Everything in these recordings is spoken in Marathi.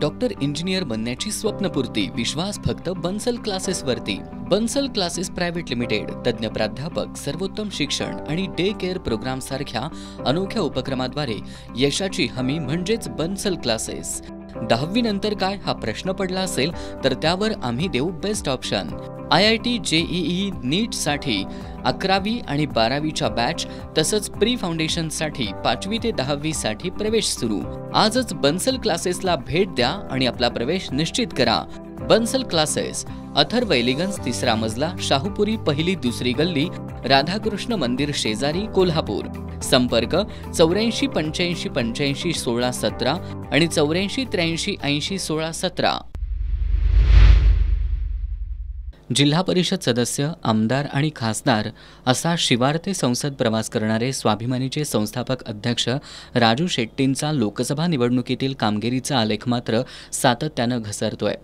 डॉक्टर इंजिनियर बनण्याची स्वप्नपूर्ती विश्वास फक्त बन्सल क्लासेस वरती। बन्सल क्लासेस प्रायव्हेट लिमिटेड तज्ञ प्राध्यापक, सर्वोत्तम शिक्षण आणि डे केअर प्रोग्राम सारख्या अनोख्या उपक्रमाद्वारे यशाची हमी म्हणजेच बन्सल क्लासेस। 10वी नंतर काय हा प्रश्न पडला असेल तर त्यावर आम्ही देऊ बेस्ट ऑप्शन। IIT JEE नीट साठी 11वी आणि 12वीच्या बॅच तसंच प्री फाउंडेशन साठी 5वी ते 10वी साठी प्रवेश सुरू। आजच बन्सल क्लासेसला भेट द्या आणि आपला प्रवेश निश्चित करा। बन्सल क्लासेस, अथर्व एलिगन्स, 3रा मजला, शाहूपुरी, 1ली 2री गल्ली, राधाकृष्ण मंदिर शेजारी, कोल्हापूर। संपर्क 84 85 85 16 17 आणि 84 83 80 16 17। जिल्हा परिषद सदस्य, आमदार आणि खासदार असा शिवार ते संसद प्रवास करणारे स्वाभिमानीचे संस्थापक अध्यक्ष राजू शेट्टींचा लोकसभा निवडणुकीतील कामगिरीचा आलेख मात्र सातत्यानं घसरतोय।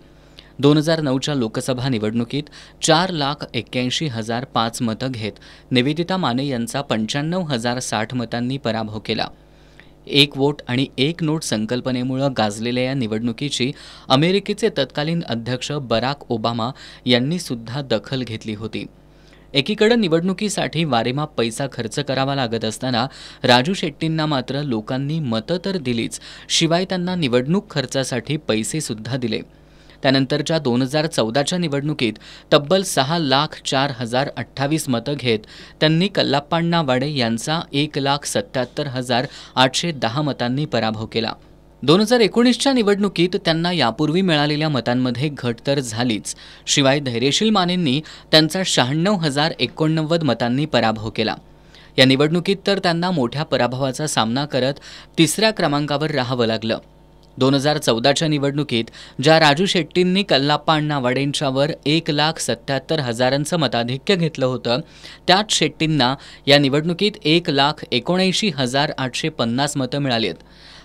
2009च्या लोकसभा निवडणुकीत 4,81,005 मतं घेत निवेदिता माने यांचा 95,060 मतांनी पराभव केला। एक वोट आणि एक नोट संकल्पनेमुळे गाजलेल्या या निवडणुकीची अमेरिकेचे तत्कालीन अध्यक्ष बराक ओबामा यांनी सुद्धा दखल घेतली होती। एकीकडे निवडणुकीसाठी वारेमाप पैसा खर्च करावा लागत असताना राजू शेट्टींना मात्र लोकांनी मतं तर दिलीच, शिवाय त्यांना निवडणूक खर्चासाठी पैसे सुद्धा दिले। त्यानंतरच्या 2014च्या निवडणुकीत तब्बल 6,04,028 मतं घेत त्यांनी कल्लाप्पाण्णा वाडे यांचा 1,77,810 मतांनी पराभव केला। 2019च्या निवडणुकीत त्यांना यापूर्वी मिळालेल्या मतांमध्ये घट तर झालीच, शिवाय धैर्यशील मानेंनी त्यांचा 96,089 मतांनी पराभव केला। या निवडणुकीत तर त्यांना मोठ्या पराभवाचा सामना करत 3ऱ्या क्रमांकावर राहावं लागलं। 2014च्या निवडणुकीत ज्या राजू शेट्टींनी कल्लाप्पाण्णा वाडेंच्यावर 1,77,000 मताधिक्य घेतलं होतं, त्याच शेट्टींना या निवडणुकीत 1,79,850 मतं मिळालीत।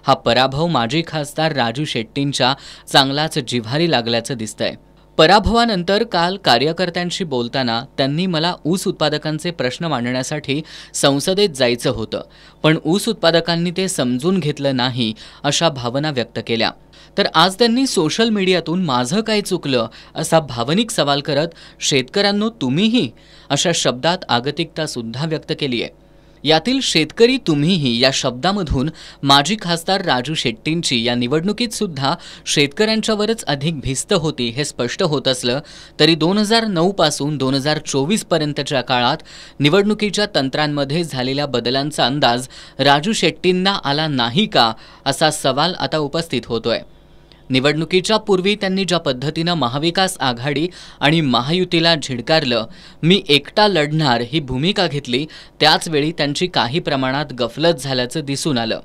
हा पराभव माजी खासदार राजू शेट्टींच्या चांगलाच जिव्हारी लागल्याचं दिसतंय। पराभवानंतर काल कार्यकर्त्यांशी बोलताना त्यांनी मला ऊस उत्पादकांचे प्रश्न मांडण्यासाठी संसदेत जायचं होतं, पण ऊस उत्पादकांनी ते समजून घेतलं नाही अशा भावना व्यक्त केल्या। तर आज त्यांनी सोशल मीडियातून माझं काय चुकलं असा भावनिक सवाल करत शेतकऱ्यांनो तुम्हीही अशा शब्दात आगतिकता सुद्धा व्यक्त केली आहे। यातील शेतकरी तुम्हीही या शब्दामधून माजी खासदार राजू शेट्टींची या निवडणुकीत सुद्धा शेतकऱ्यांच्यावरच अधिक भिस्त होती हे स्पष्ट होत असलं तरी 2009 पासून 2024 पर्यंतच्या काळात निवडणुकीच्या तंत्रांमध्ये झालेल्या बदलांचा अंदाज राजू शेट्टींना आला नाही का असा सवाल आता उपस्थित होतोय। निवडणुकीच्या पूर्वी त्यांनी ज्या पद्धतीनं महाविकास आघाडी आणि महायुतीला झिडकारलं, मी एकटा लढणार ही भूमिका घेतली, त्याच वेळी त्यांची काही प्रमाणात गफलत झाल्याचं दिसून आलं।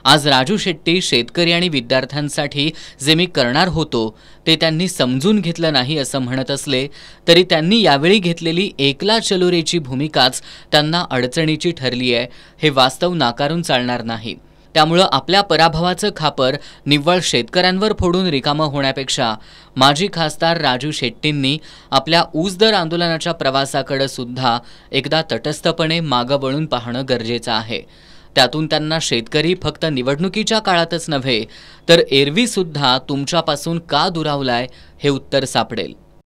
आज राजू शेट्टी शेतकरी आणि विद्यार्थ्यांसाठी जे मी करणार होतो ते त्यांनी समजून घेतलं नाही असं म्हणत असले तरी त्यांनी यावेळी घेतलेली एकला चलोरेची भूमिकाच त्यांना अडचणीची ठरली आहे, हे वास्तव नाकारून चालणार नाही। त्यामुळे आपल्या पराभवाचं खापर निव्वळ शेतकऱ्यांवर फोडून रिकामं होण्यापेक्षा माजी खासदार राजू शेट्टींनी आपल्या ऊस दर आंदोलनाच्या प्रवासाकडे सुद्धा एकदा तटस्थपणे मागं वळून पाहणं गरजेचं आहे। त्यातून त्यांना शेतकरी फक्त निवडणुकीच्या काळातच नव्हे तर एरवी सुद्धा तुमच्यापासून का दुरावलाय हे उत्तर सापडेल।